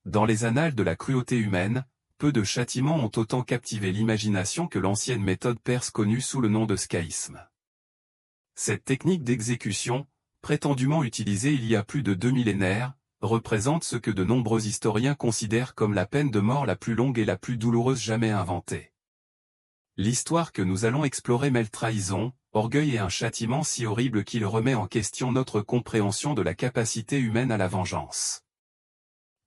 Dans les annales de la cruauté humaine, peu de châtiments ont autant captivé l'imagination que l'ancienne méthode perse connue sous le nom de scaïsme. Cette technique d'exécution, prétendument utilisée il y a plus de 2 millénaires, représente ce que de nombreux historiens considèrent comme la peine de mort la plus longue et la plus douloureuse jamais inventée. L'histoire que nous allons explorer mêle trahison, orgueil et un châtiment si horrible qu'il remet en question notre compréhension de la capacité humaine à la vengeance.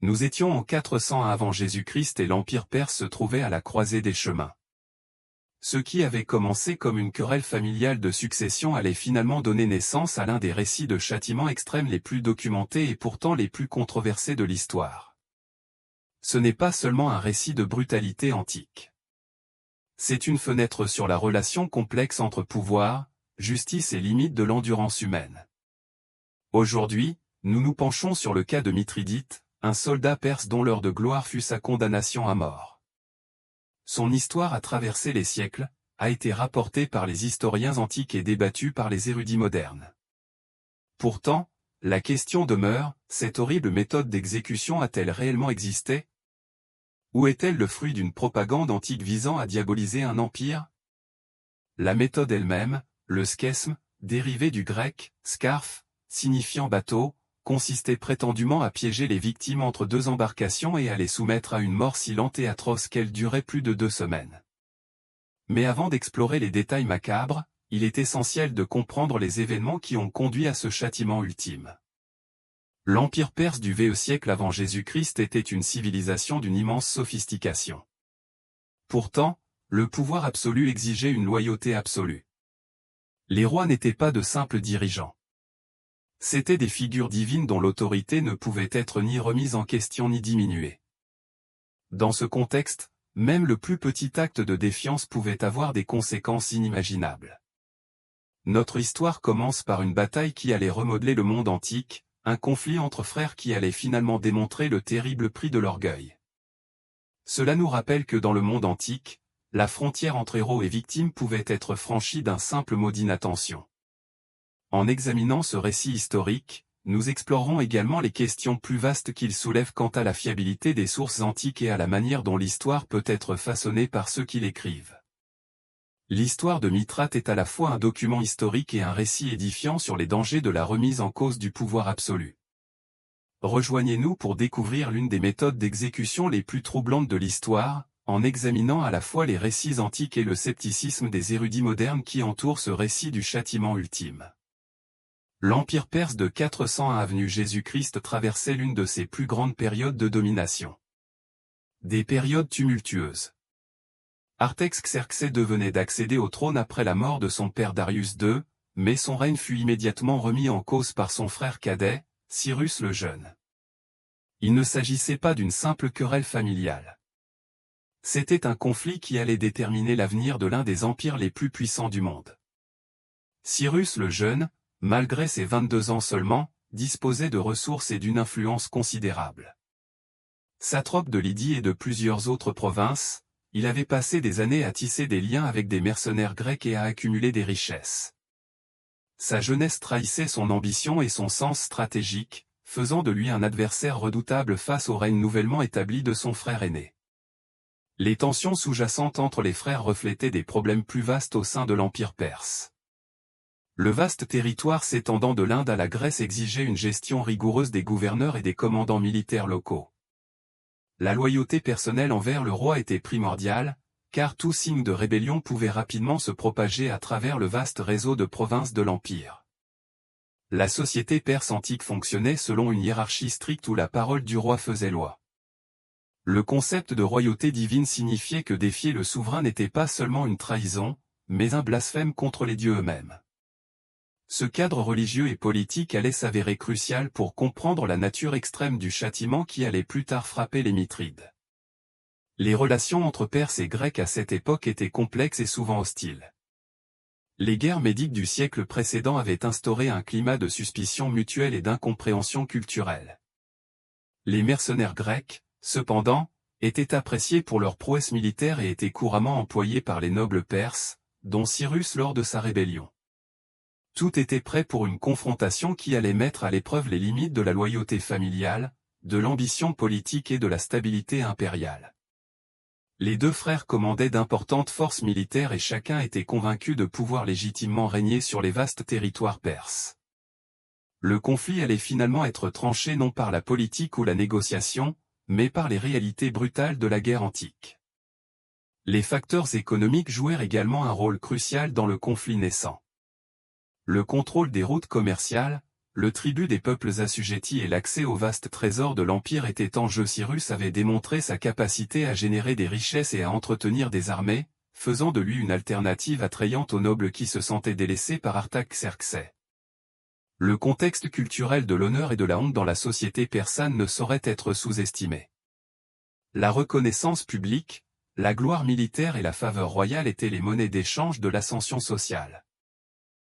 Nous étions en 400 avant Jésus-Christ et l'Empire perse se trouvait à la croisée des chemins. Ce qui avait commencé comme une querelle familiale de succession allait finalement donner naissance à l'un des récits de châtiments extrêmes les plus documentés et pourtant les plus controversés de l'histoire. Ce n'est pas seulement un récit de brutalité antique. C'est une fenêtre sur la relation complexe entre pouvoir, justice et limites de l'endurance humaine. Aujourd'hui, nous nous penchons sur le cas de Mithridate, un soldat perse dont l'heure de gloire fut sa condamnation à mort. Son histoire a traversé les siècles, a été rapportée par les historiens antiques et débattue par les érudits modernes. Pourtant, la question demeure, cette horrible méthode d'exécution a-t-elle réellement existé? Ou est-elle le fruit d'une propagande antique visant à diaboliser un empire? La méthode elle-même, le scaisme, dérivé du grec, scarf, signifiant bateau, consistait prétendument à piéger les victimes entre deux embarcations et à les soumettre à une mort si lente et atroce qu'elle durait plus de 2 semaines. Mais avant d'explorer les détails macabres, il est essentiel de comprendre les événements qui ont conduit à ce châtiment ultime. L'Empire perse du VE siècle avant Jésus-Christ était une civilisation d'une immense sophistication. Pourtant, le pouvoir absolu exigeait une loyauté absolue. Les rois n'étaient pas de simples dirigeants. C'étaient des figures divines dont l'autorité ne pouvait être ni remise en question ni diminuée. Dans ce contexte, même le plus petit acte de défiance pouvait avoir des conséquences inimaginables. Notre histoire commence par une bataille qui allait remodeler le monde antique, un conflit entre frères qui allait finalement démontrer le terrible prix de l'orgueil. Cela nous rappelle que dans le monde antique, la frontière entre héros et victimes pouvait être franchie d'un simple mot d'inattention. En examinant ce récit historique, nous explorerons également les questions plus vastes qu'il soulève quant à la fiabilité des sources antiques et à la manière dont l'histoire peut être façonnée par ceux qui l'écrivent. L'histoire de Mithridate est à la fois un document historique et un récit édifiant sur les dangers de la remise en cause du pouvoir absolu. Rejoignez-nous pour découvrir l'une des méthodes d'exécution les plus troublantes de l'histoire, en examinant à la fois les récits antiques et le scepticisme des érudits modernes qui entourent ce récit du châtiment ultime. L'Empire perse de 401 avenue Jésus-Christ traversait l'une de ses plus grandes périodes de domination. Des périodes tumultueuses. Artaxerxès venait d'accéder au trône après la mort de son père Darius II, mais son règne fut immédiatement remis en cause par son frère cadet, Cyrus le Jeune. Il ne s'agissait pas d'une simple querelle familiale. C'était un conflit qui allait déterminer l'avenir de l'un des empires les plus puissants du monde. Cyrus le Jeune, malgré ses 22 ans seulement, disposait de ressources et d'une influence considérable. Satrape de Lydie et de plusieurs autres provinces, il avait passé des années à tisser des liens avec des mercenaires grecs et à accumuler des richesses. Sa jeunesse trahissait son ambition et son sens stratégique, faisant de lui un adversaire redoutable face au règne nouvellement établi de son frère aîné. Les tensions sous-jacentes entre les frères reflétaient des problèmes plus vastes au sein de l'Empire perse. Le vaste territoire s'étendant de l'Inde à la Grèce exigeait une gestion rigoureuse des gouverneurs et des commandants militaires locaux. La loyauté personnelle envers le roi était primordiale, car tout signe de rébellion pouvait rapidement se propager à travers le vaste réseau de provinces de l'Empire. La société perse antique fonctionnait selon une hiérarchie stricte où la parole du roi faisait loi. Le concept de royauté divine signifiait que défier le souverain n'était pas seulement une trahison, mais un blasphème contre les dieux eux-mêmes. Ce cadre religieux et politique allait s'avérer crucial pour comprendre la nature extrême du châtiment qui allait plus tard frapper les Mithrides. Les relations entre Perses et Grecs à cette époque étaient complexes et souvent hostiles. Les guerres médiques du siècle précédent avaient instauré un climat de suspicion mutuelle et d'incompréhension culturelle. Les mercenaires grecs, cependant, étaient appréciés pour leur prouesse militaire et étaient couramment employés par les nobles perses, dont Cyrus lors de sa rébellion. Tout était prêt pour une confrontation qui allait mettre à l'épreuve les limites de la loyauté familiale, de l'ambition politique et de la stabilité impériale. Les deux frères commandaient d'importantes forces militaires et chacun était convaincu de pouvoir légitimement régner sur les vastes territoires perses. Le conflit allait finalement être tranché non par la politique ou la négociation, mais par les réalités brutales de la guerre antique. Les facteurs économiques jouèrent également un rôle crucial dans le conflit naissant. Le contrôle des routes commerciales, le tribut des peuples assujettis et l'accès aux vastes trésors de l'Empire étaient en jeu. Cyrus avait démontré sa capacité à générer des richesses et à entretenir des armées, faisant de lui une alternative attrayante aux nobles qui se sentaient délaissés par Artaxerxès. Le contexte culturel de l'honneur et de la honte dans la société persane ne saurait être sous-estimé. La reconnaissance publique, la gloire militaire et la faveur royale étaient les monnaies d'échange de l'ascension sociale.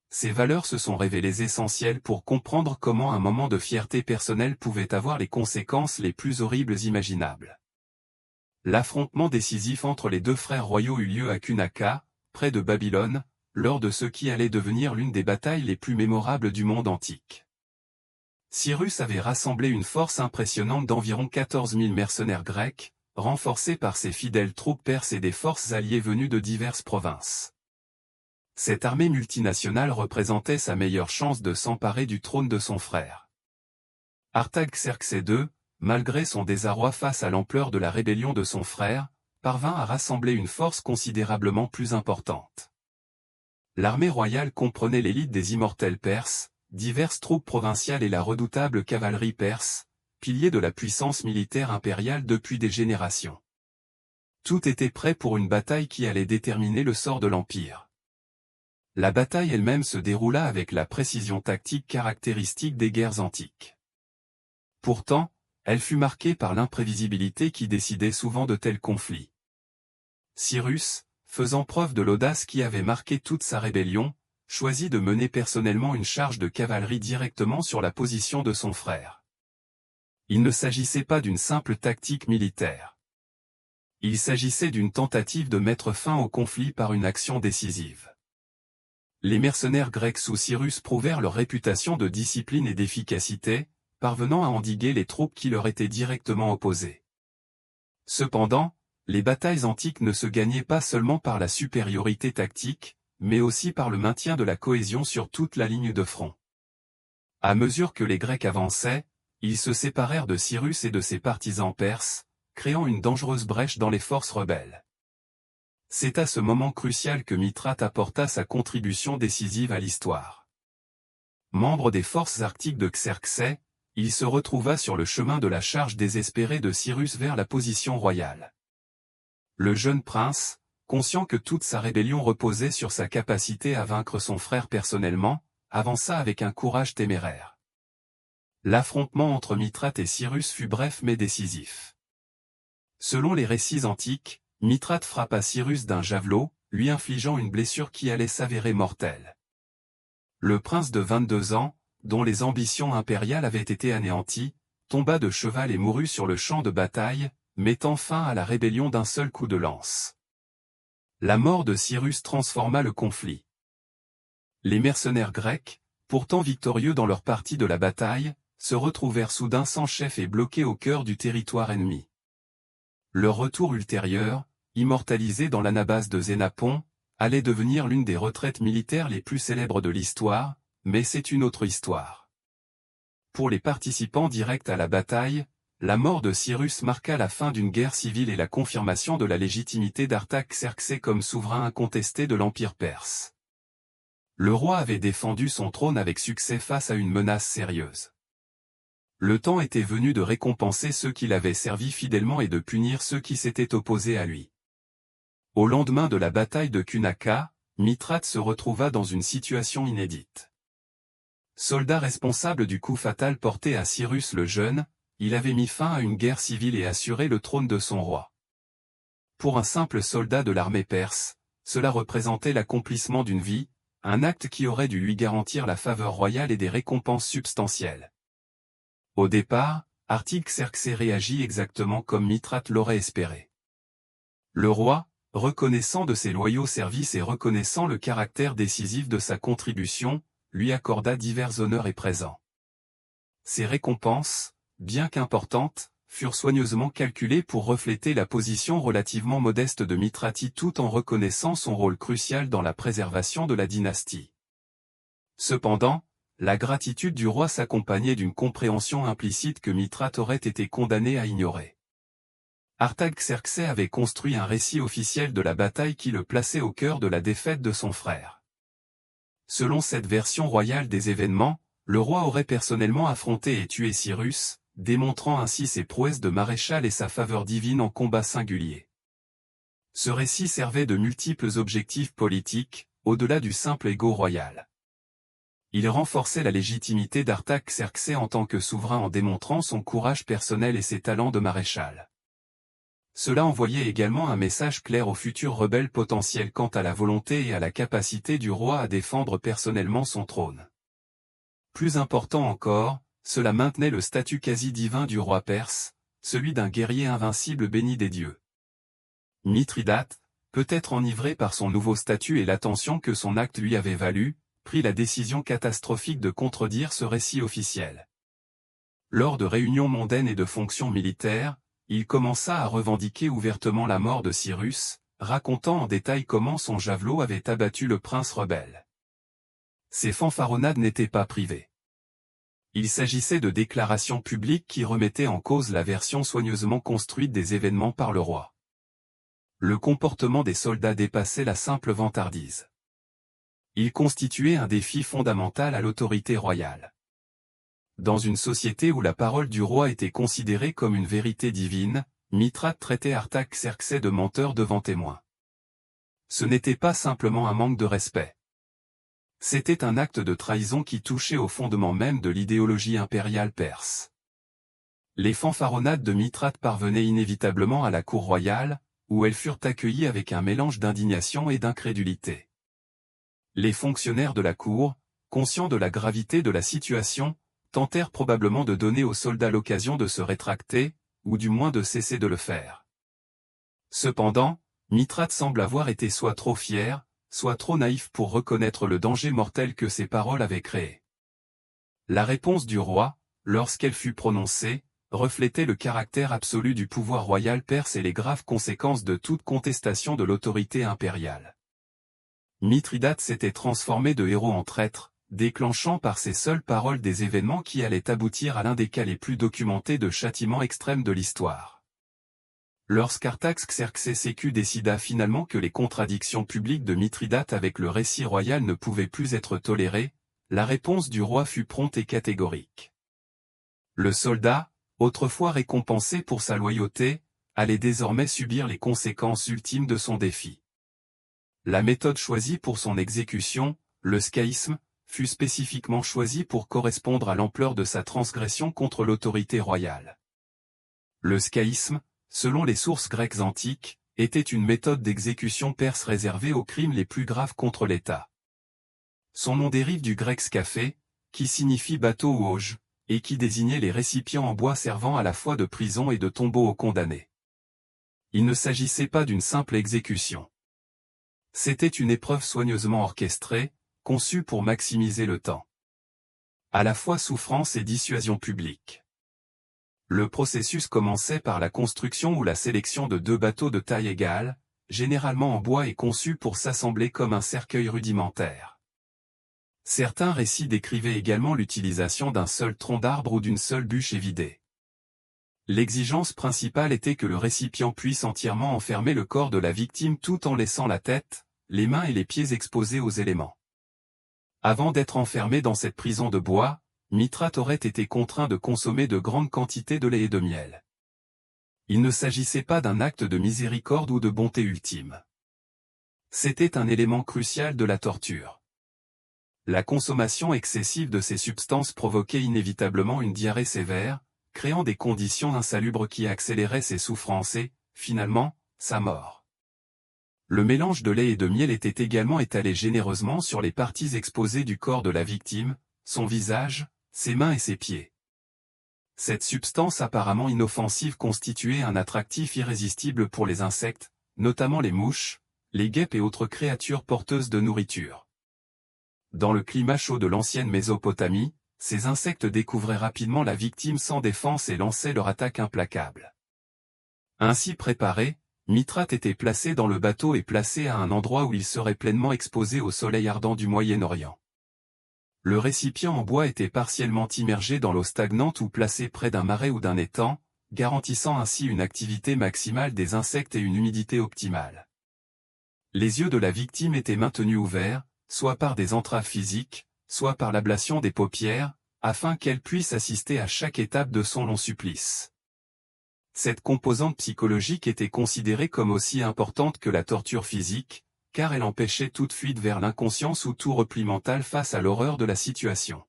Ces valeurs se sont révélées essentielles pour comprendre comment un moment de fierté personnelle pouvait avoir les conséquences les plus horribles imaginables. L'affrontement décisif entre les deux frères royaux eut lieu à Cunaka, près de Babylone, lors de ce qui allait devenir l'une des batailles les plus mémorables du monde antique. Cyrus avait rassemblé une force impressionnante d'environ 14 000 mercenaires grecs, renforcés par ses fidèles troupes perses et des forces alliées venues de diverses provinces. Cette armée multinationale représentait sa meilleure chance de s'emparer du trône de son frère. Artaxerxès II, malgré son désarroi face à l'ampleur de la rébellion de son frère, parvint à rassembler une force considérablement plus importante. L'armée royale comprenait l'élite des immortels perses, diverses troupes provinciales et la redoutable cavalerie perse, pilier de la puissance militaire impériale depuis des générations. Tout était prêt pour une bataille qui allait déterminer le sort de l'Empire. La bataille elle-même se déroula avec la précision tactique caractéristique des guerres antiques. Pourtant, elle fut marquée par l'imprévisibilité qui décidait souvent de tels conflits. Cyrus, faisant preuve de l'audace qui avait marqué toute sa rébellion, choisit de mener personnellement une charge de cavalerie directement sur la position de son frère. Il ne s'agissait pas d'une simple tactique militaire. Il s'agissait d'une tentative de mettre fin au conflit par une action décisive. Les mercenaires grecs sous Cyrus prouvèrent leur réputation de discipline et d'efficacité, parvenant à endiguer les troupes qui leur étaient directement opposées. Cependant, les batailles antiques ne se gagnaient pas seulement par la supériorité tactique, mais aussi par le maintien de la cohésion sur toute la ligne de front. À mesure que les Grecs avançaient, ils se séparèrent de Cyrus et de ses partisans perses, créant une dangereuse brèche dans les forces rebelles. C'est à ce moment crucial que Mithrate apporta sa contribution décisive à l'histoire. Membre des forces arctiques de Xerxès, il se retrouva sur le chemin de la charge désespérée de Cyrus vers la position royale. Le jeune prince, conscient que toute sa rébellion reposait sur sa capacité à vaincre son frère personnellement, avança avec un courage téméraire. L'affrontement entre Mithrate et Cyrus fut bref mais décisif. Selon les récits antiques, Mithrate frappa Cyrus d'un javelot, lui infligeant une blessure qui allait s'avérer mortelle. Le prince de 22 ans, dont les ambitions impériales avaient été anéanties, tomba de cheval et mourut sur le champ de bataille, mettant fin à la rébellion d'un seul coup de lance. La mort de Cyrus transforma le conflit. Les mercenaires grecs, pourtant victorieux dans leur partie de la bataille, se retrouvèrent soudain sans chef et bloqués au cœur du territoire ennemi. Leur retour ultérieur, immortalisé dans l'anabase de Zénapon, allait devenir l'une des retraites militaires les plus célèbres de l'histoire, mais c'est une autre histoire. Pour les participants directs à la bataille, la mort de Cyrus marqua la fin d'une guerre civile et la confirmation de la légitimité d'Artaxerxès comme souverain incontesté de l'Empire perse. Le roi avait défendu son trône avec succès face à une menace sérieuse. Le temps était venu de récompenser ceux qui l'avaient servi fidèlement et de punir ceux qui s'étaient opposés à lui. Au lendemain de la bataille de Cunaka, Mithrate se retrouva dans une situation inédite. Soldat responsable du coup fatal porté à Cyrus le Jeune, il avait mis fin à une guerre civile et assuré le trône de son roi. Pour un simple soldat de l'armée perse, cela représentait l'accomplissement d'une vie, un acte qui aurait dû lui garantir la faveur royale et des récompenses substantielles. Au départ, Artaxerxès réagit exactement comme Mithrate l'aurait espéré. Le roi, reconnaissant de ses loyaux services et reconnaissant le caractère décisif de sa contribution, lui accorda divers honneurs et présents. Ces récompenses, bien qu'importantes, furent soigneusement calculées pour refléter la position relativement modeste de Mitrati tout en reconnaissant son rôle crucial dans la préservation de la dynastie. Cependant, la gratitude du roi s'accompagnait d'une compréhension implicite que Mitrate aurait été condamné à ignorer. Artaxerxès avait construit un récit officiel de la bataille qui le plaçait au cœur de la défaite de son frère. Selon cette version royale des événements, le roi aurait personnellement affronté et tué Cyrus, démontrant ainsi ses prouesses de maréchal et sa faveur divine en combat singulier. Ce récit servait de multiples objectifs politiques, au-delà du simple ego royal. Il renforçait la légitimité d'Artaxerxès en tant que souverain en démontrant son courage personnel et ses talents de maréchal. Cela envoyait également un message clair aux futurs rebelles potentiels quant à la volonté et à la capacité du roi à défendre personnellement son trône. Plus important encore, cela maintenait le statut quasi divin du roi perse, celui d'un guerrier invincible béni des dieux. Mithridate, peut-être enivré par son nouveau statut et l'attention que son acte lui avait valu, prit la décision catastrophique de contredire ce récit officiel. Lors de réunions mondaines et de fonctions militaires, il commença à revendiquer ouvertement la mort de Cyrus, racontant en détail comment son javelot avait abattu le prince rebelle. Ces fanfaronnades n'étaient pas privées. Il s'agissait de déclarations publiques qui remettaient en cause la version soigneusement construite des événements par le roi. Le comportement des soldats dépassait la simple vantardise. Il constituait un défi fondamental à l'autorité royale. Dans une société où la parole du roi était considérée comme une vérité divine, Mitrate traitait Artaxerxès de menteur devant témoins. Ce n'était pas simplement un manque de respect. C'était un acte de trahison qui touchait au fondement même de l'idéologie impériale perse. Les fanfaronnades de Mitrate parvenaient inévitablement à la cour royale, où elles furent accueillies avec un mélange d'indignation et d'incrédulité. Les fonctionnaires de la cour, conscients de la gravité de la situation, tentèrent probablement de donner aux soldats l'occasion de se rétracter, ou du moins de cesser de le faire. Cependant, Mitrate semble avoir été soit trop fier, soit trop naïf pour reconnaître le danger mortel que ses paroles avaient créé. La réponse du roi, lorsqu'elle fut prononcée, reflétait le caractère absolu du pouvoir royal perse et les graves conséquences de toute contestation de l'autorité impériale. Mithridate s'était transformé de héros en traître, déclenchant par ses seules paroles des événements qui allaient aboutir à l'un des cas les plus documentés de châtiment extrême de l'histoire. Lorsqu'Artaxerxès Sécu décida finalement que les contradictions publiques de Mithridate avec le récit royal ne pouvaient plus être tolérées, la réponse du roi fut prompte et catégorique. Le soldat, autrefois récompensé pour sa loyauté, allait désormais subir les conséquences ultimes de son défi. La méthode choisie pour son exécution, le scaïsme, fut spécifiquement choisie pour correspondre à l'ampleur de sa transgression contre l'autorité royale. Le scaïsme, selon les sources grecques antiques, était une méthode d'exécution perse réservée aux crimes les plus graves contre l'État. Son nom dérive du grec scaphe, qui signifie bateau ou auge, et qui désignait les récipients en bois servant à la fois de prison et de tombeau aux condamnés. Il ne s'agissait pas d'une simple exécution. C'était une épreuve soigneusement orchestrée, conçue pour maximiser le temps. À la fois souffrance et dissuasion publique. Le processus commençait par la construction ou la sélection de 2 bateaux de taille égale, généralement en bois et conçus pour s'assembler comme un cercueil rudimentaire. Certains récits décrivaient également l'utilisation d'un seul tronc d'arbre ou d'une seule bûche évidée. L'exigence principale était que le récipient puisse entièrement enfermer le corps de la victime tout en laissant la tête, les mains et les pieds exposés aux éléments. Avant d'être enfermé dans cette prison de bois, Mithridate aurait été contraint de consommer de grandes quantités de lait et de miel. Il ne s'agissait pas d'un acte de miséricorde ou de bonté ultime. C'était un élément crucial de la torture. La consommation excessive de ces substances provoquait inévitablement une diarrhée sévère, créant des conditions insalubres qui accéléraient ses souffrances et, finalement, sa mort. Le mélange de lait et de miel était également étalé généreusement sur les parties exposées du corps de la victime, son visage, ses mains et ses pieds. Cette substance apparemment inoffensive constituait un attractif irrésistible pour les insectes, notamment les mouches, les guêpes et autres créatures porteuses de nourriture. Dans le climat chaud de l'ancienne Mésopotamie, ces insectes découvraient rapidement la victime sans défense et lançaient leur attaque implacable. Ainsi préparé, Mithrate était placé dans le bateau et placé à un endroit où il serait pleinement exposé au soleil ardent du Moyen-Orient. Le récipient en bois était partiellement immergé dans l'eau stagnante ou placé près d'un marais ou d'un étang, garantissant ainsi une activité maximale des insectes et une humidité optimale. Les yeux de la victime étaient maintenus ouverts, soit par des entraves physiques, soit par l'ablation des paupières, afin qu'elle puisse assister à chaque étape de son long supplice. Cette composante psychologique était considérée comme aussi importante que la torture physique, car elle empêchait toute fuite vers l'inconscience ou tout repli mental face à l'horreur de la situation.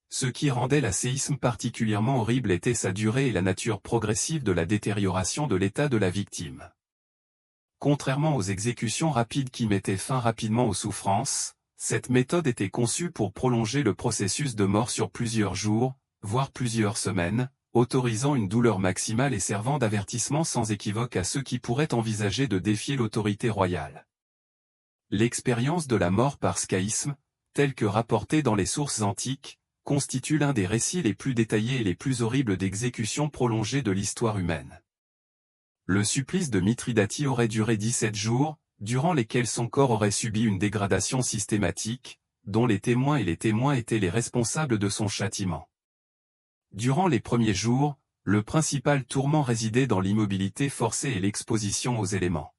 Ce qui rendait l'asséisme particulièrement horrible était sa durée et la nature progressive de la détérioration de l'état de la victime. Contrairement aux exécutions rapides qui mettaient fin rapidement aux souffrances, cette méthode était conçue pour prolonger le processus de mort sur plusieurs jours, voire plusieurs semaines, autorisant une douleur maximale et servant d'avertissement sans équivoque à ceux qui pourraient envisager de défier l'autorité royale. L'expérience de la mort par scaïsme, telle que rapportée dans les sources antiques, constitue l'un des récits les plus détaillés et les plus horribles d'exécution prolongée de l'histoire humaine. Le supplice de Mithridate aurait duré 17 jours, durant lesquels son corps aurait subi une dégradation systématique, dont les témoins étaient les responsables de son châtiment. Durant les premiers jours, le principal tourment résidait dans l'immobilité forcée et l'exposition aux éléments.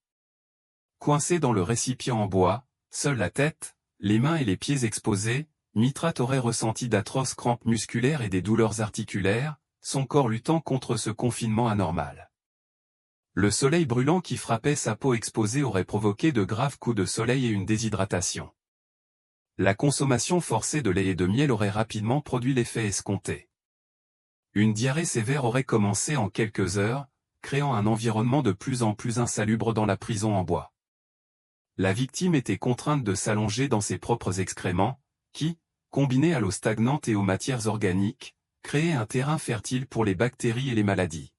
Coincé dans le récipient en bois, seule la tête, les mains et les pieds exposés, Mithrate aurait ressenti d'atroces crampes musculaires et des douleurs articulaires, son corps luttant contre ce confinement anormal. Le soleil brûlant qui frappait sa peau exposée aurait provoqué de graves coups de soleil et une déshydratation. La consommation forcée de lait et de miel aurait rapidement produit l'effet escompté. Une diarrhée sévère aurait commencé en quelques heures, créant un environnement de plus en plus insalubre dans la prison en bois. La victime était contrainte de s'allonger dans ses propres excréments, qui, combinés à l'eau stagnante et aux matières organiques, créaient un terrain fertile pour les bactéries et les maladies.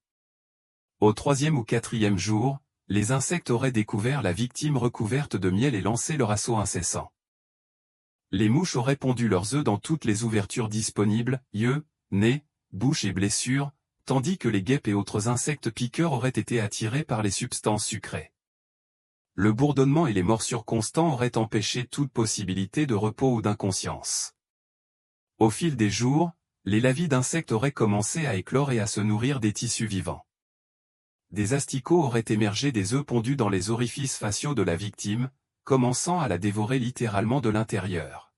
Au 3e ou 4e jour, les insectes auraient découvert la victime recouverte de miel et lancé leur assaut incessant. Les mouches auraient pondu leurs œufs dans toutes les ouvertures disponibles, yeux, nez, bouche et blessures, tandis que les guêpes et autres insectes piqueurs auraient été attirés par les substances sucrées. Le bourdonnement et les morsures constants auraient empêché toute possibilité de repos ou d'inconscience. Au fil des jours, les lavis d'insectes auraient commencé à éclore et à se nourrir des tissus vivants. Des asticots auraient émergé des œufs pondus dans les orifices faciaux de la victime, commençant à la dévorer littéralement de l'intérieur.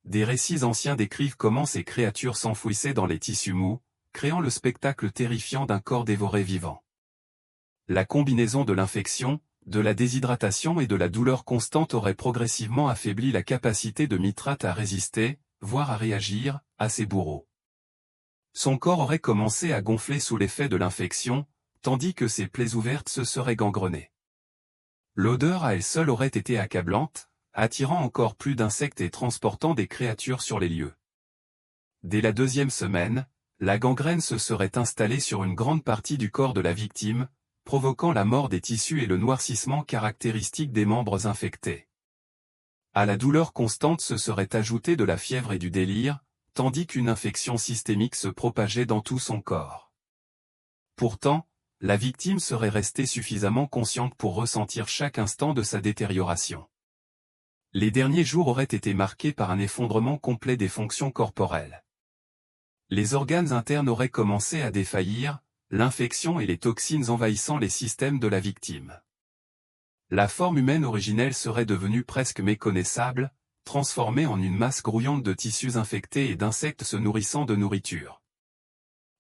Des récits anciens décrivent comment ces créatures s'enfouissaient dans les tissus mous, créant le spectacle terrifiant d'un corps dévoré vivant. La combinaison de l'infection, de la déshydratation et de la douleur constante aurait progressivement affaibli la capacité de Mithrate à résister, voire à réagir, à ses bourreaux. Son corps aurait commencé à gonfler sous l'effet de l'infection, tandis que ses plaies ouvertes se seraient gangrenées. L'odeur à elle seule aurait été accablante, attirant encore plus d'insectes et transportant des créatures sur les lieux. Dès la 2e semaine, la gangrène se serait installée sur une grande partie du corps de la victime, provoquant la mort des tissus et le noircissement caractéristique des membres infectés. À la douleur constante se serait ajoutée de la fièvre et du délire, tandis qu'une infection systémique se propageait dans tout son corps. Pourtant, la victime serait restée suffisamment consciente pour ressentir chaque instant de sa détérioration. Les derniers jours auraient été marqués par un effondrement complet des fonctions corporelles. Les organes internes auraient commencé à défaillir, l'infection et les toxines envahissant les systèmes de la victime. La forme humaine originelle serait devenue presque méconnaissable, transformée en une masse grouillante de tissus infectés et d'insectes se nourrissant de nourriture.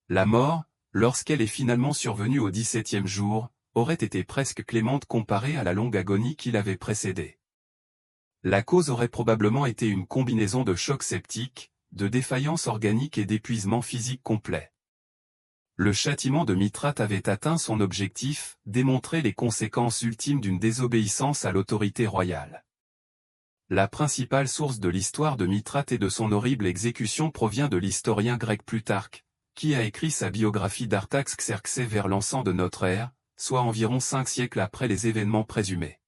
La mort, lorsqu'elle est finalement survenue au 17e jour, aurait été presque clémente comparée à la longue agonie qui l'avait précédée. La cause aurait probablement été une combinaison de chocs septiques, de défaillance organique et d'épuisement physique complet. Le châtiment de Mithrate avait atteint son objectif, démontrer les conséquences ultimes d'une désobéissance à l'autorité royale. La principale source de l'histoire de Mithrate et de son horrible exécution provient de l'historien grec Plutarque, qui a écrit sa biographie d'Artaxerxès vers l'encens de notre ère, soit environ 5 siècles après les événements présumés.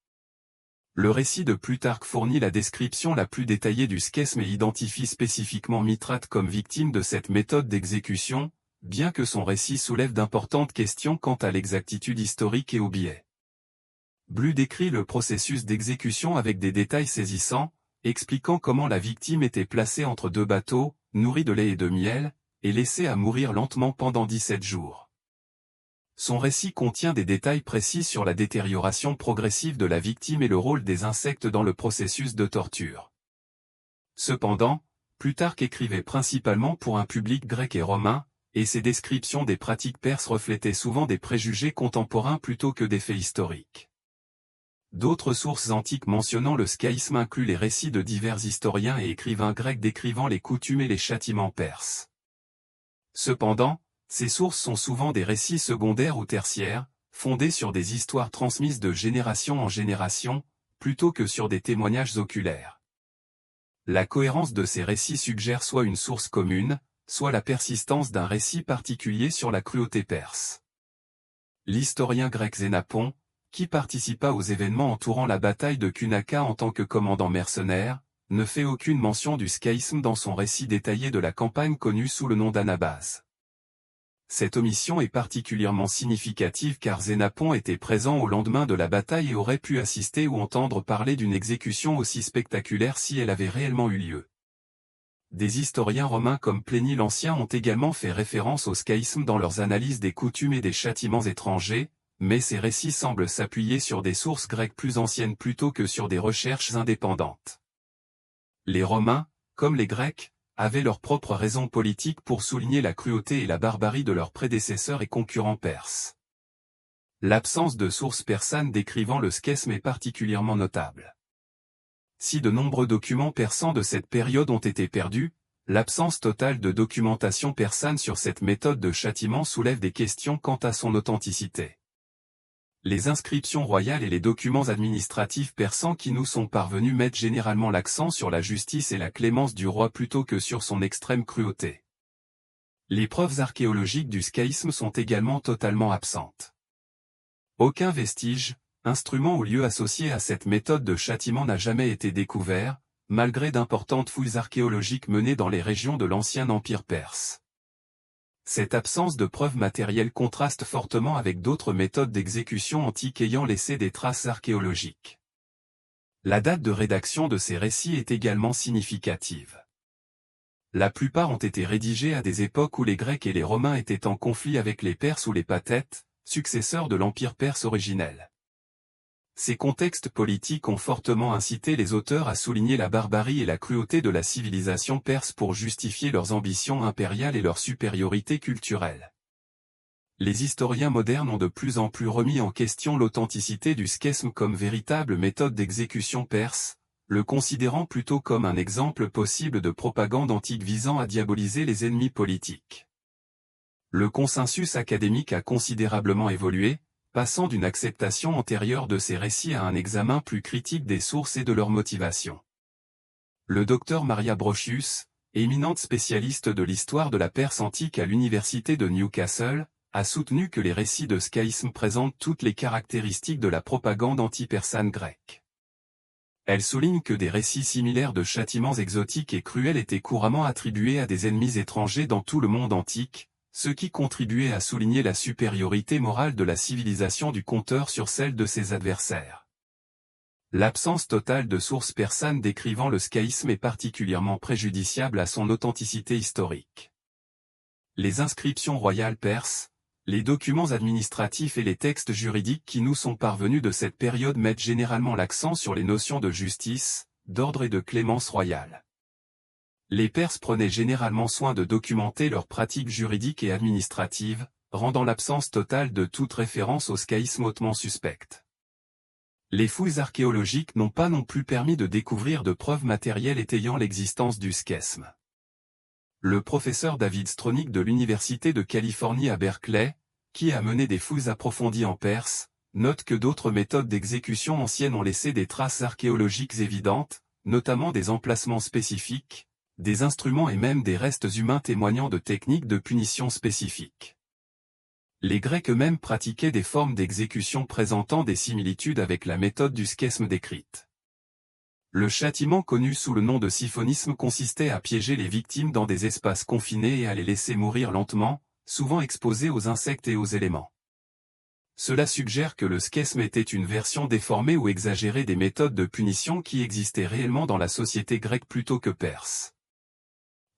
Le récit de Plutarque fournit la description la plus détaillée du schisme et identifie spécifiquement Mithrate comme victime de cette méthode d'exécution, bien que son récit soulève d'importantes questions quant à l'exactitude historique et au biais. Blu décrit le processus d'exécution avec des détails saisissants, expliquant comment la victime était placée entre deux bateaux, nourris de lait et de miel, et laissée à mourir lentement pendant 17 jours. Son récit contient des détails précis sur la détérioration progressive de la victime et le rôle des insectes dans le processus de torture. Cependant, Plutarque écrivait principalement pour un public grec et romain, et ses descriptions des pratiques perses reflétaient souvent des préjugés contemporains plutôt que des faits historiques. D'autres sources antiques mentionnant le scaïsme incluent les récits de divers historiens et écrivains grecs décrivant les coutumes et les châtiments perses. Cependant, ces sources sont souvent des récits secondaires ou tertiaires, fondés sur des histoires transmises de génération en génération, plutôt que sur des témoignages oculaires. La cohérence de ces récits suggère soit une source commune, soit la persistance d'un récit particulier sur la cruauté perse. L'historien grec Xénapon, qui participa aux événements entourant la bataille de Cunaka en tant que commandant mercenaire, ne fait aucune mention du scaïsme dans son récit détaillé de la campagne connue sous le nom d'Anabase. Cette omission est particulièrement significative car Xénapon était présent au lendemain de la bataille et aurait pu assister ou entendre parler d'une exécution aussi spectaculaire si elle avait réellement eu lieu. Des historiens romains comme Plénie l'Ancien ont également fait référence au scaïsme dans leurs analyses des coutumes et des châtiments étrangers, mais ces récits semblent s'appuyer sur des sources grecques plus anciennes plutôt que sur des recherches indépendantes. Les Romains, comme les Grecs, avaient leurs propres raisons politiques pour souligner la cruauté et la barbarie de leurs prédécesseurs et concurrents perses. L'absence de sources persanes décrivant le scaïsme est particulièrement notable. Si de nombreux documents persans de cette période ont été perdus, l'absence totale de documentation persane sur cette méthode de châtiment soulève des questions quant à son authenticité. Les inscriptions royales et les documents administratifs persans qui nous sont parvenus mettent généralement l'accent sur la justice et la clémence du roi plutôt que sur son extrême cruauté. Les preuves archéologiques du scaïsme sont également totalement absentes. Aucun vestige, instrument ou lieu associé à cette méthode de châtiment n'a jamais été découvert, malgré d'importantes fouilles archéologiques menées dans les régions de l'ancien empire perse. Cette absence de preuves matérielles contraste fortement avec d'autres méthodes d'exécution antiques ayant laissé des traces archéologiques. La date de rédaction de ces récits est également significative. La plupart ont été rédigés à des époques où les Grecs et les Romains étaient en conflit avec les Perses ou les Pathètes, successeurs de l'empire perse originel. Ces contextes politiques ont fortement incité les auteurs à souligner la barbarie et la cruauté de la civilisation perse pour justifier leurs ambitions impériales et leur supériorité culturelle. Les historiens modernes ont de plus en plus remis en question l'authenticité du scaïsme comme véritable méthode d'exécution perse, le considérant plutôt comme un exemple possible de propagande antique visant à diaboliser les ennemis politiques. Le consensus académique a considérablement évolué, passant d'une acceptation antérieure de ces récits à un examen plus critique des sources et de leurs motivations. Le docteur Maria Brocius, éminente spécialiste de l'histoire de la Perse antique à l'université de Newcastle, a soutenu que les récits de scaïsme présentent toutes les caractéristiques de la propagande anti-persane grecque. Elle souligne que des récits similaires de châtiments exotiques et cruels étaient couramment attribués à des ennemis étrangers dans tout le monde antique, ce qui contribuait à souligner la supériorité morale de la civilisation du conteur sur celle de ses adversaires. L'absence totale de sources persanes décrivant le scaïsme est particulièrement préjudiciable à son authenticité historique. Les inscriptions royales perses, les documents administratifs et les textes juridiques qui nous sont parvenus de cette période mettent généralement l'accent sur les notions de justice, d'ordre et de clémence royale. Les Perses prenaient généralement soin de documenter leurs pratiques juridiques et administratives, rendant l'absence totale de toute référence au scaïsme hautement suspecte. Les fouilles archéologiques n'ont pas non plus permis de découvrir de preuves matérielles étayant l'existence du scaïsme. Le professeur David Stronach de l'Université de Californie à Berkeley, qui a mené des fouilles approfondies en Perse, note que d'autres méthodes d'exécution anciennes ont laissé des traces archéologiques évidentes, notamment des emplacements spécifiques, des instruments et même des restes humains témoignant de techniques de punition spécifiques. Les Grecs eux-mêmes pratiquaient des formes d'exécution présentant des similitudes avec la méthode du scaïsme décrite. Le châtiment connu sous le nom de siphonisme consistait à piéger les victimes dans des espaces confinés et à les laisser mourir lentement, souvent exposés aux insectes et aux éléments. Cela suggère que le schisme était une version déformée ou exagérée des méthodes de punition qui existaient réellement dans la société grecque plutôt que perse.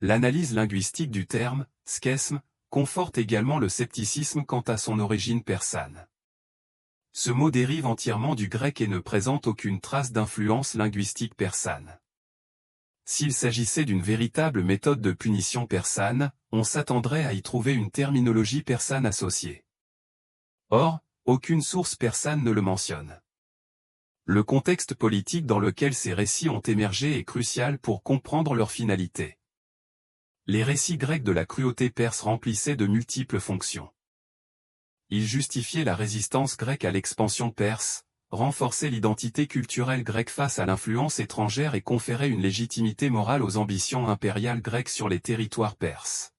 L'analyse linguistique du terme « schisme » conforte également le scepticisme quant à son origine persane. Ce mot dérive entièrement du grec et ne présente aucune trace d'influence linguistique persane. S'il s'agissait d'une véritable méthode de punition persane, on s'attendrait à y trouver une terminologie persane associée. Or, aucune source persane ne le mentionne. Le contexte politique dans lequel ces récits ont émergé est crucial pour comprendre leur finalité. Les récits grecs de la cruauté perse remplissaient de multiples fonctions. Ils justifiaient la résistance grecque à l'expansion perse, renforçaient l'identité culturelle grecque face à l'influence étrangère et conféraient une légitimité morale aux ambitions impériales grecques sur les territoires perses.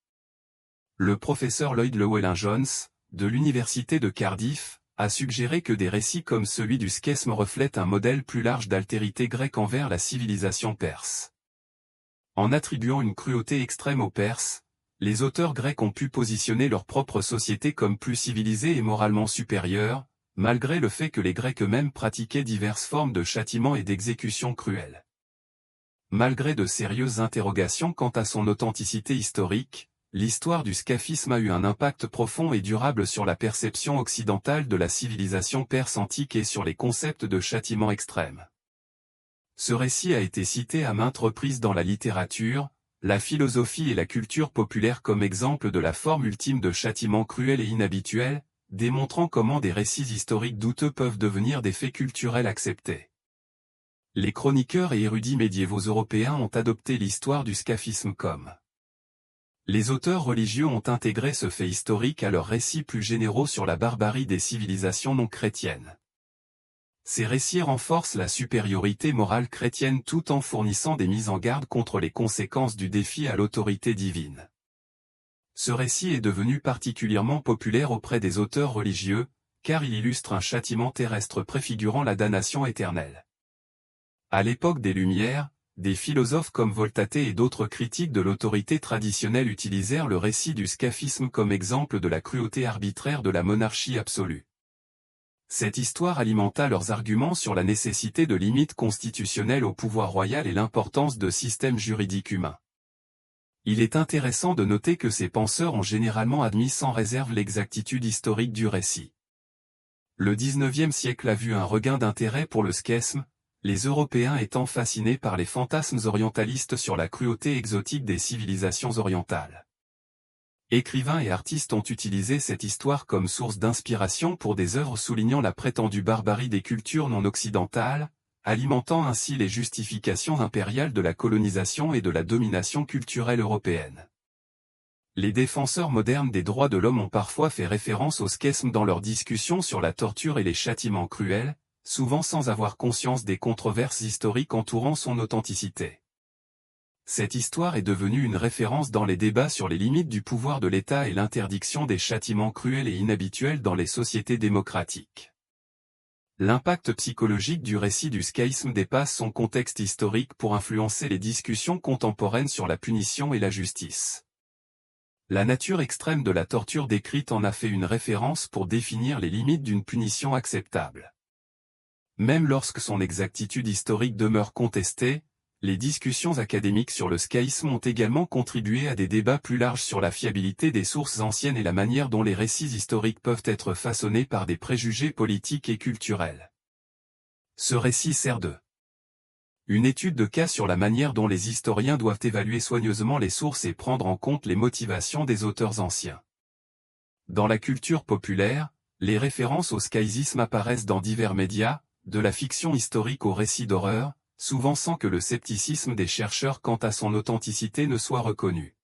Le professeur Lloyd Llewellyn-Jones, de l'université de Cardiff, a suggéré que des récits comme celui du schisme reflètent un modèle plus large d'altérité grecque envers la civilisation perse. En attribuant une cruauté extrême aux Perses, les auteurs grecs ont pu positionner leur propre société comme plus civilisée et moralement supérieure, malgré le fait que les Grecs eux-mêmes pratiquaient diverses formes de châtiment et d'exécution cruelles. Malgré de sérieuses interrogations quant à son authenticité historique, l'histoire du scaphisme a eu un impact profond et durable sur la perception occidentale de la civilisation perse antique et sur les concepts de châtiment extrême. Ce récit a été cité à maintes reprises dans la littérature, la philosophie et la culture populaire comme exemple de la forme ultime de châtiment cruel et inhabituel, démontrant comment des récits historiques douteux peuvent devenir des faits culturels acceptés. Les chroniqueurs et érudits médiévaux européens ont adopté l'histoire du scaphisme comme. Les auteurs religieux ont intégré ce fait historique à leurs récits plus généraux sur la barbarie des civilisations non chrétiennes. Ces récits renforcent la supériorité morale chrétienne tout en fournissant des mises en garde contre les conséquences du défi à l'autorité divine. Ce récit est devenu particulièrement populaire auprès des auteurs religieux, car il illustre un châtiment terrestre préfigurant la damnation éternelle. À l'époque des Lumières, des philosophes comme Voltaire et d'autres critiques de l'autorité traditionnelle utilisèrent le récit du scaphisme comme exemple de la cruauté arbitraire de la monarchie absolue. Cette histoire alimenta leurs arguments sur la nécessité de limites constitutionnelles au pouvoir royal et l'importance de systèmes juridiques humains. Il est intéressant de noter que ces penseurs ont généralement admis sans réserve l'exactitude historique du récit. Le XIXe siècle a vu un regain d'intérêt pour le schisme, les Européens étant fascinés par les fantasmes orientalistes sur la cruauté exotique des civilisations orientales. Écrivains et artistes ont utilisé cette histoire comme source d'inspiration pour des œuvres soulignant la prétendue barbarie des cultures non occidentales, alimentant ainsi les justifications impériales de la colonisation et de la domination culturelle européenne. Les défenseurs modernes des droits de l'homme ont parfois fait référence au schisme dans leurs discussions sur la torture et les châtiments cruels, souvent sans avoir conscience des controverses historiques entourant son authenticité. Cette histoire est devenue une référence dans les débats sur les limites du pouvoir de l'État et l'interdiction des châtiments cruels et inhabituels dans les sociétés démocratiques. L'impact psychologique du récit du schisme dépasse son contexte historique pour influencer les discussions contemporaines sur la punition et la justice. La nature extrême de la torture décrite en a fait une référence pour définir les limites d'une punition acceptable. Même lorsque son exactitude historique demeure contestée, les discussions académiques sur le schisme ont également contribué à des débats plus larges sur la fiabilité des sources anciennes et la manière dont les récits historiques peuvent être façonnés par des préjugés politiques et culturels. Ce récit sert de une étude de cas sur la manière dont les historiens doivent évaluer soigneusement les sources et prendre en compte les motivations des auteurs anciens. Dans la culture populaire, les références au schisme apparaissent dans divers médias, de la fiction historique au récit d'horreur, souvent sans que le scepticisme des chercheurs quant à son authenticité ne soit reconnu.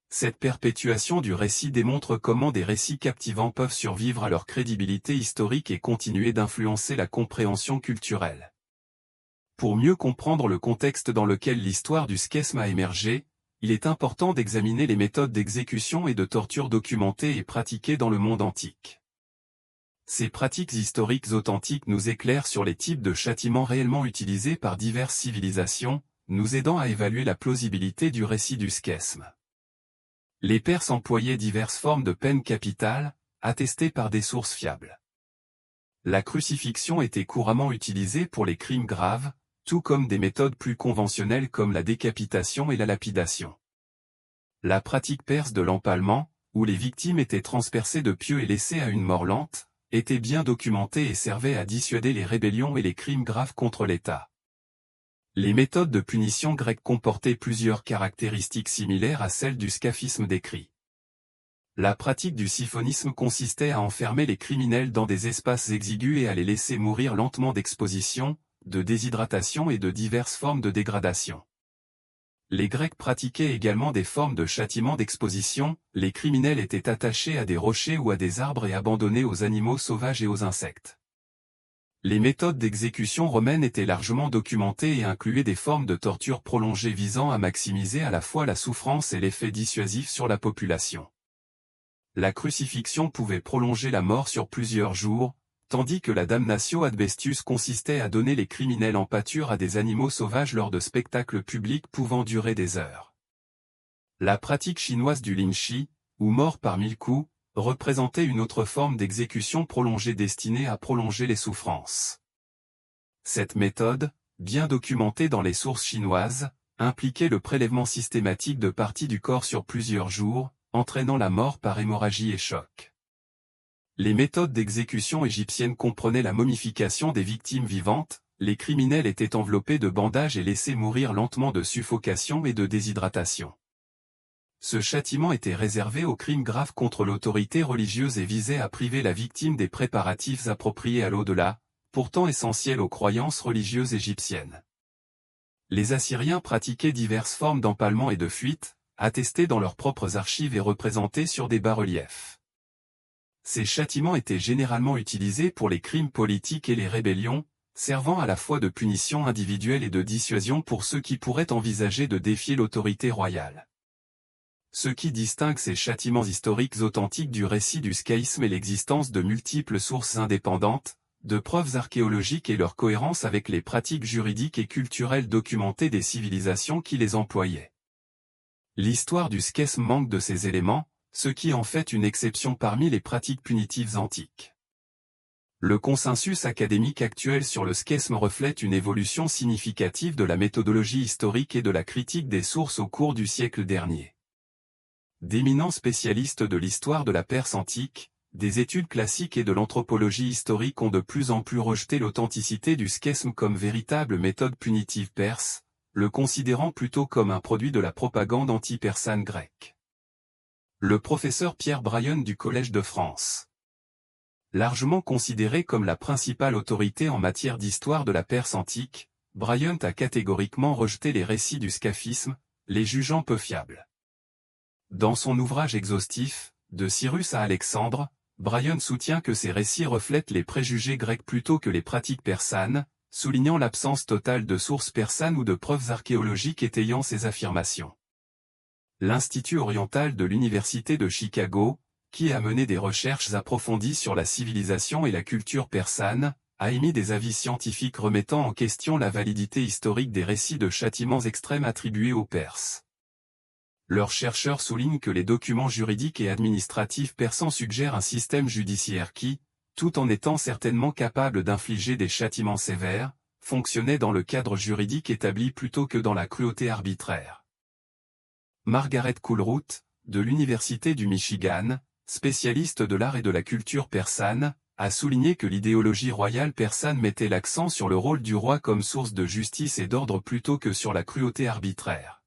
Cette perpétuation du récit démontre comment des récits captivants peuvent survivre à leur crédibilité historique et continuer d'influencer la compréhension culturelle. Pour mieux comprendre le contexte dans lequel l'histoire du schisme a émergé, il est important d'examiner les méthodes d'exécution et de torture documentées et pratiquées dans le monde antique. Ces pratiques historiques authentiques nous éclairent sur les types de châtiments réellement utilisés par diverses civilisations, nous aidant à évaluer la plausibilité du récit du schesme. Les Perses employaient diverses formes de peine capitale, attestées par des sources fiables. La crucifixion était couramment utilisée pour les crimes graves, tout comme des méthodes plus conventionnelles comme la décapitation et la lapidation. La pratique perse de l'empalement, où les victimes étaient transpercées de pieux et laissées à une mort lente, était bien documentée et servait à dissuader les rébellions et les crimes graves contre l'État. Les méthodes de punition grecques comportaient plusieurs caractéristiques similaires à celles du scaphisme décrit. La pratique du siphonisme consistait à enfermer les criminels dans des espaces exigus et à les laisser mourir lentement d'exposition, de déshydratation et de diverses formes de dégradation. Les Grecs pratiquaient également des formes de châtiment d'exposition, les criminels étaient attachés à des rochers ou à des arbres et abandonnés aux animaux sauvages et aux insectes. Les méthodes d'exécution romaines étaient largement documentées et incluaient des formes de torture prolongées visant à maximiser à la fois la souffrance et l'effet dissuasif sur la population. La crucifixion pouvait prolonger la mort sur plusieurs jours, tandis que la damnatio ad bestius consistait à donner les criminels en pâture à des animaux sauvages lors de spectacles publics pouvant durer des heures. La pratique chinoise du linchi, ou mort par 1000 coups, représentait une autre forme d'exécution prolongée destinée à prolonger les souffrances. Cette méthode, bien documentée dans les sources chinoises, impliquait le prélèvement systématique de parties du corps sur plusieurs jours, entraînant la mort par hémorragie et choc. Les méthodes d'exécution égyptiennes comprenaient la momification des victimes vivantes, les criminels étaient enveloppés de bandages et laissés mourir lentement de suffocation et de déshydratation. Ce châtiment était réservé aux crimes graves contre l'autorité religieuse et visait à priver la victime des préparatifs appropriés à l'au-delà, pourtant essentiels aux croyances religieuses égyptiennes. Les Assyriens pratiquaient diverses formes d'empalement et de fuite, attestées dans leurs propres archives et représentées sur des bas-reliefs. Ces châtiments étaient généralement utilisés pour les crimes politiques et les rébellions, servant à la fois de punition individuelle et de dissuasion pour ceux qui pourraient envisager de défier l'autorité royale. Ce qui distingue ces châtiments historiques authentiques du récit du scaïsme est l'existence de multiples sources indépendantes, de preuves archéologiques et leur cohérence avec les pratiques juridiques et culturelles documentées des civilisations qui les employaient. L'histoire du scaisme manque de ces éléments, ce qui en fait une exception parmi les pratiques punitives antiques. Le consensus académique actuel sur le scaisme reflète une évolution significative de la méthodologie historique et de la critique des sources au cours du siècle dernier. D'éminents spécialistes de l'histoire de la Perse antique, des études classiques et de l'anthropologie historique ont de plus en plus rejeté l'authenticité du scaisme comme véritable méthode punitive perse, le considérant plutôt comme un produit de la propagande anti-persane grecque. Le professeur Pierre Bryan du Collège de France. Largement considéré comme la principale autorité en matière d'histoire de la Perse antique, Bryan a catégoriquement rejeté les récits du scaphisme, les jugeant peu fiables. Dans son ouvrage exhaustif, De Cyrus à Alexandre, Bryan soutient que ces récits reflètent les préjugés grecs plutôt que les pratiques persanes, soulignant l'absence totale de sources persanes ou de preuves archéologiques étayant ces affirmations. L'Institut oriental de l'Université de Chicago, qui a mené des recherches approfondies sur la civilisation et la culture persane, a émis des avis scientifiques remettant en question la validité historique des récits de châtiments extrêmes attribués aux Perses. Leurs chercheurs soulignent que les documents juridiques et administratifs persans suggèrent un système judiciaire qui, tout en étant certainement capable d'infliger des châtiments sévères, fonctionnait dans le cadre juridique établi plutôt que dans la cruauté arbitraire. Margaret Coulroot, de l'Université du Michigan, spécialiste de l'art et de la culture persane, a souligné que l'idéologie royale persane mettait l'accent sur le rôle du roi comme source de justice et d'ordre plutôt que sur la cruauté arbitraire.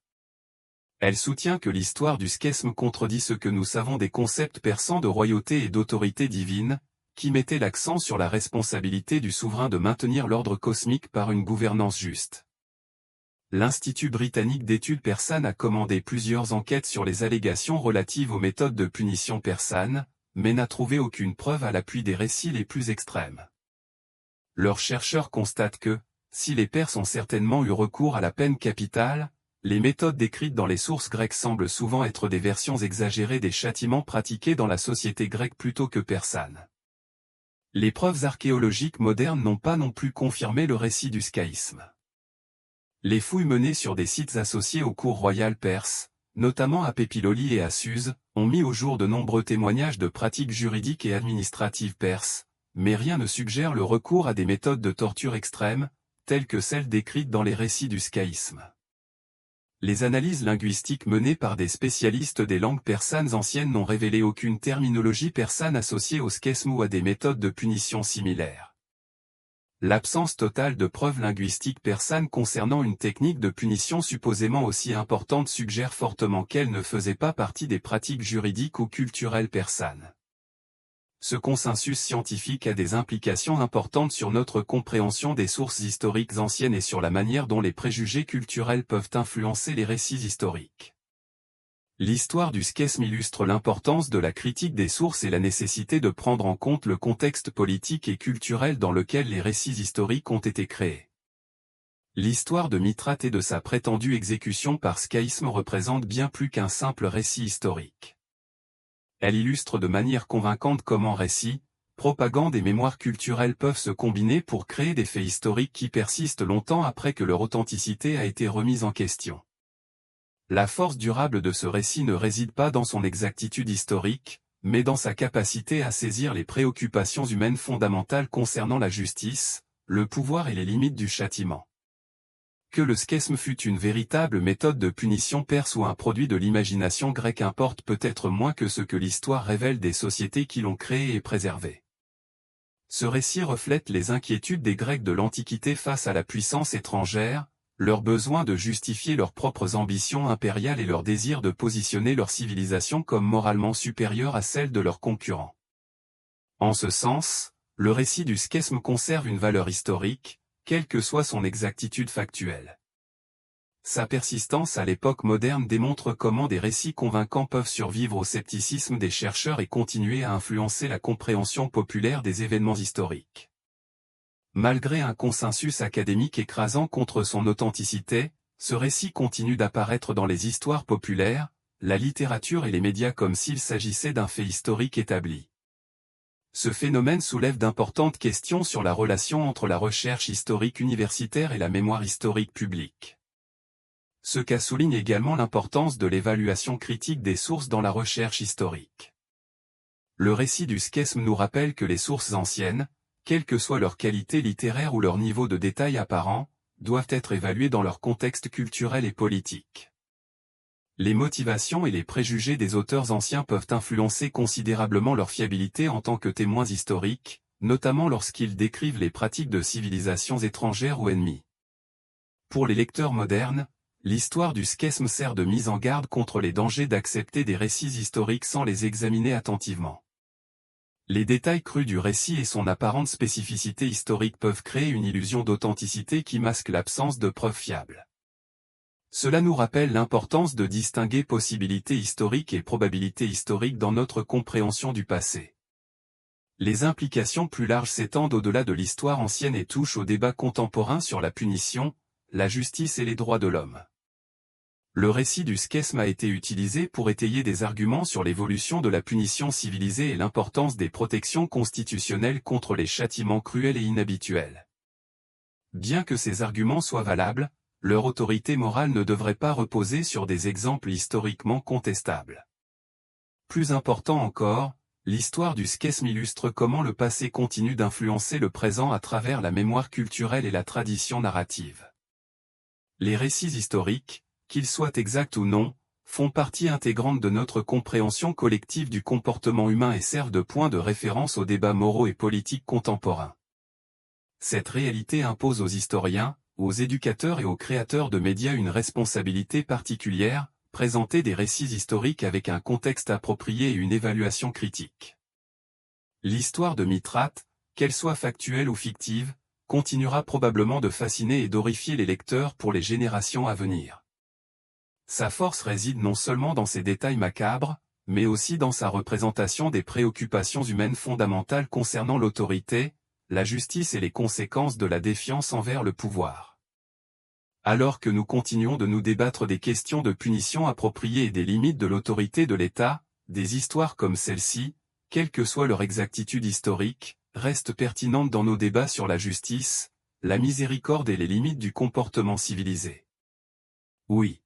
Elle soutient que l'histoire du scaisme contredit ce que nous savons des concepts persans de royauté et d'autorité divine, qui mettaient l'accent sur la responsabilité du souverain de maintenir l'ordre cosmique par une gouvernance juste. L'Institut britannique d'études persanes a commandé plusieurs enquêtes sur les allégations relatives aux méthodes de punition persanes, mais n'a trouvé aucune preuve à l'appui des récits les plus extrêmes. Leurs chercheurs constatent que, si les Perses ont certainement eu recours à la peine capitale, les méthodes décrites dans les sources grecques semblent souvent être des versions exagérées des châtiments pratiqués dans la société grecque plutôt que persane. Les preuves archéologiques modernes n'ont pas non plus confirmé le récit du scaïsme. Les fouilles menées sur des sites associés aux cours royales perses, notamment à Pépiloli et à Suse, ont mis au jour de nombreux témoignages de pratiques juridiques et administratives perses, mais rien ne suggère le recours à des méthodes de torture extrêmes, telles que celles décrites dans les récits du scaïsme. Les analyses linguistiques menées par des spécialistes des langues persanes anciennes n'ont révélé aucune terminologie persane associée au scaïsme ou à des méthodes de punition similaires. L'absence totale de preuves linguistiques persanes concernant une technique de punition supposément aussi importante suggère fortement qu'elle ne faisait pas partie des pratiques juridiques ou culturelles persanes. Ce consensus scientifique a des implications importantes sur notre compréhension des sources historiques anciennes et sur la manière dont les préjugés culturels peuvent influencer les récits historiques. L'histoire du scaïsme illustre l'importance de la critique des sources et la nécessité de prendre en compte le contexte politique et culturel dans lequel les récits historiques ont été créés. L'histoire de Mithrate et de sa prétendue exécution par scaïsme représente bien plus qu'un simple récit historique. Elle illustre de manière convaincante comment récits, propagande et mémoire culturelle peuvent se combiner pour créer des faits historiques qui persistent longtemps après que leur authenticité a été remise en question. La force durable de ce récit ne réside pas dans son exactitude historique, mais dans sa capacité à saisir les préoccupations humaines fondamentales concernant la justice, le pouvoir et les limites du châtiment. Que le scaïsme fût une véritable méthode de punition perse ou un produit de l'imagination grecque importe peut-être moins que ce que l'histoire révèle des sociétés qui l'ont créé et préservé. Ce récit reflète les inquiétudes des Grecs de l'Antiquité face à la puissance étrangère, leur besoin de justifier leurs propres ambitions impériales et leur désir de positionner leur civilisation comme moralement supérieure à celle de leurs concurrents. En ce sens, le récit du scaïsme conserve une valeur historique, quelle que soit son exactitude factuelle. Sa persistance à l'époque moderne démontre comment des récits convaincants peuvent survivre au scepticisme des chercheurs et continuer à influencer la compréhension populaire des événements historiques. Malgré un consensus académique écrasant contre son authenticité, ce récit continue d'apparaître dans les histoires populaires, la littérature et les médias comme s'il s'agissait d'un fait historique établi. Ce phénomène soulève d'importantes questions sur la relation entre la recherche historique universitaire et la mémoire historique publique. Ce cas souligne également l'importance de l'évaluation critique des sources dans la recherche historique. Le récit du scaïsme nous rappelle que les sources anciennes, quelle que soit leur qualité littéraire ou leur niveau de détail apparent, doivent être évaluées dans leur contexte culturel et politique. Les motivations et les préjugés des auteurs anciens peuvent influencer considérablement leur fiabilité en tant que témoins historiques, notamment lorsqu'ils décrivent les pratiques de civilisations étrangères ou ennemies. Pour les lecteurs modernes, l'histoire du scaïsme sert de mise en garde contre les dangers d'accepter des récits historiques sans les examiner attentivement. Les détails crus du récit et son apparente spécificité historique peuvent créer une illusion d'authenticité qui masque l'absence de preuves fiables. Cela nous rappelle l'importance de distinguer possibilité historique et probabilité historique dans notre compréhension du passé. Les implications plus larges s'étendent au-delà de l'histoire ancienne et touchent au débat contemporain sur la punition, la justice et les droits de l'homme. Le récit du scaïsme a été utilisé pour étayer des arguments sur l'évolution de la punition civilisée et l'importance des protections constitutionnelles contre les châtiments cruels et inhabituels. Bien que ces arguments soient valables, leur autorité morale ne devrait pas reposer sur des exemples historiquement contestables. Plus important encore, l'histoire du scaïsme illustre comment le passé continue d'influencer le présent à travers la mémoire culturelle et la tradition narrative. Les récits historiques, qu'ils soient exacts ou non, font partie intégrante de notre compréhension collective du comportement humain et servent de point de référence aux débats moraux et politiques contemporains. Cette réalité impose aux historiens, aux éducateurs et aux créateurs de médias une responsabilité particulière, présenter des récits historiques avec un contexte approprié et une évaluation critique. L'histoire de Mithrate, qu'elle soit factuelle ou fictive, continuera probablement de fasciner et d'horrifier les lecteurs pour les générations à venir. Sa force réside non seulement dans ses détails macabres, mais aussi dans sa représentation des préoccupations humaines fondamentales concernant l'autorité, la justice et les conséquences de la défiance envers le pouvoir. Alors que nous continuons de nous débattre des questions de punition appropriée et des limites de l'autorité de l'État, des histoires comme celle-ci, quelle que soit leur exactitude historique, reste pertinente dans nos débats sur la justice, la miséricorde et les limites du comportement civilisé. Oui.